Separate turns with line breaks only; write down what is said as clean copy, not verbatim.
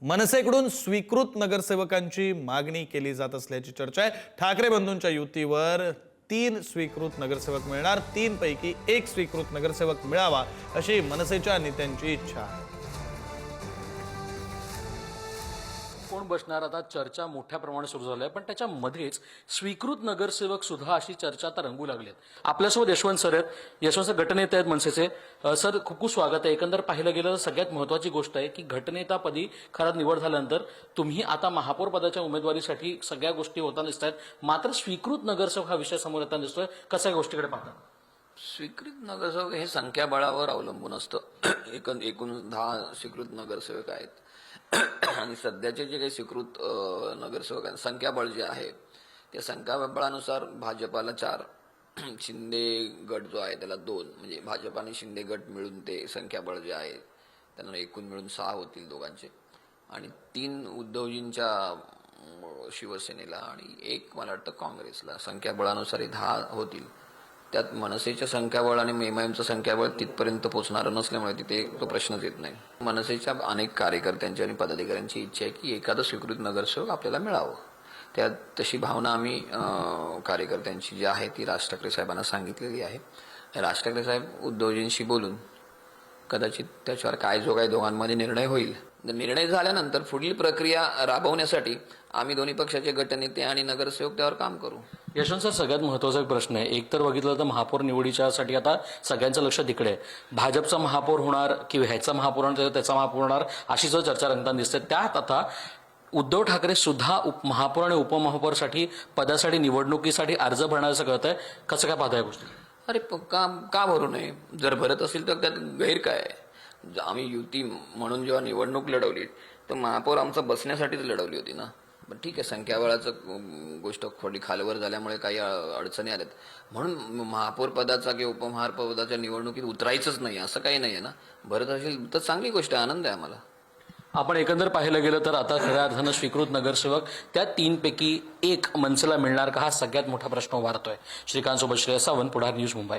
मनसेकडून स्वीकृत नगरसेवकांची मागणी केली जात असल्याची चर्चा आहे। ठाकरे बंधूंच्या युतीवर 3 स्वीकृत नगरसेवक मिळणार, 3 पैकी 1 स्वीकृत नगरसेवक मिळावा अशी मनसेच्या नेत्यांची इच्छा आहे।
कोण बसणार आता चर्चा मोठ्या प्रमाणात सुरू झाली आहे, पण त्याच्यामध्येच स्वीकृत नगरसेवक सुद्धा अशी चर्चा आता रंगू लागली आहे। आपल्यासोबत यशवंत सर आहेत, यशवंत सर गटनेते आहेत मनसेचे। सर खूप खूप स्वागत आहे। एकंदर पाहिलं गेलं तर सगळ्यात महत्त्वाची गोष्ट आहे की गटनेतापदी खरंच निवड झाल्यानंतर तुम्ही आता महापौर पदाच्या उमेदवारीसाठी सगळ्या गोष्टी होताना दिसत आहेत, मात्र स्वीकृत नगरसेवक हा विषय समोर येताना दिसतोय। कशा गोष्टीकडे पाहता?
स्वीकृत नगरसेवक हे संख्याबळावर अवलंबून असतं। एकूण 10 स्वीकृत नगरसेवक आहेत आणि सध्याचे जे काही स्वीकृत नगरसेवक आहेत, संख्याबळ जे आहे त्या संख्याबळानुसार भाजपाला 4, शिंदे गट जो आहे त्याला 2, म्हणजे भाजप आणि शिंदे गट मिळून ते संख्याबळ जे आहे त्यांना एकूण मिळून 6 होतील दोघांचे, आणि 3 उद्धवजींच्या शिवसेनेला आणि 1 मला वाटतं काँग्रेसला। संख्याबळानुसार 10 होतील। त्यात मनसेच्या संख्याबळ आणि एमआयएमचं संख्याबळ तिथपर्यंत पोहोचणारं नसल्यामुळे तिथे तो प्रश्नच येत नाही। मनसेच्या अनेक कार्यकर्त्यांची आणि पदाधिकाऱ्यांची इच्छा आहे की एखादं स्वीकृत नगरसेवक आपल्याला मिळावं। त्यात तशी भावना आम्ही कार्यकर्त्यांची जी आहे ती राज ठाकरे साहेबांना सांगितलेली आहे। राज ठाकरे साहेब उद्धवजींशी बोलून कदाचित त्याच्यावर काय जो काही दोघांमध्ये निर्णय होईल, निर्णय झाल्यानंतर पुढील प्रक्रिया राबवण्यासाठी आम्ही दोन्ही पक्षाचे गटनेते आणि नगरसेवक त्यावर काम करू।
यशवंत सर, सगळ्यात महत्त्वाचा प्रश्न आहे। एक तर बघितलं तर महापौर निवडीच्यासाठी आता सगळ्यांचं लक्ष तिकडे आहे। भाजपचा महापौर होणार किंवा ह्याचा महापौर होणार त्याचा महापौर होणार अशी जो चर्चा रंगताना दिसते, त्यात आता उद्धव ठाकरे सुद्धा महापौर आणि उपमहापौरसाठी पदासाठी निवडणुकीसाठी अर्ज भरण्याचं कळत आहे। कसं काय पाहताय गोष्टी?
अरे का भरू नये? जर भरत असेल तर त्यात गैर काय आहे? आम्ही युती म्हणून जेव्हा निवडणूक लढवली तर महापौर आमचा बसण्यासाठीच लढवली होती ना। पण ठीक आहे, संख्याबळाचं गोष्ट थोडी खालवर झाल्यामुळे काही अडचणी आल्यात, म्हणून महापौर पदाचा किंवा उपमहापौर पदाच्या निवडणुकीत उतरायचंच नाही असं काही नाही आहे ना। भरत असेल तर चांगली गोष्ट आहे, आनंद आहे आम्हाला।
आपण एकंदर पाहिलं गेलं तर आता खऱ्या अर्थानं स्वीकृत नगरसेवक त्या 3 पैकी 1 मनसेला मिळणार का, हा सगळ्यात मोठा प्रश्न उभारतोय। श्रीकांत सोबत श्रेयस सावंत, पुढार न्यूज, मुंबई।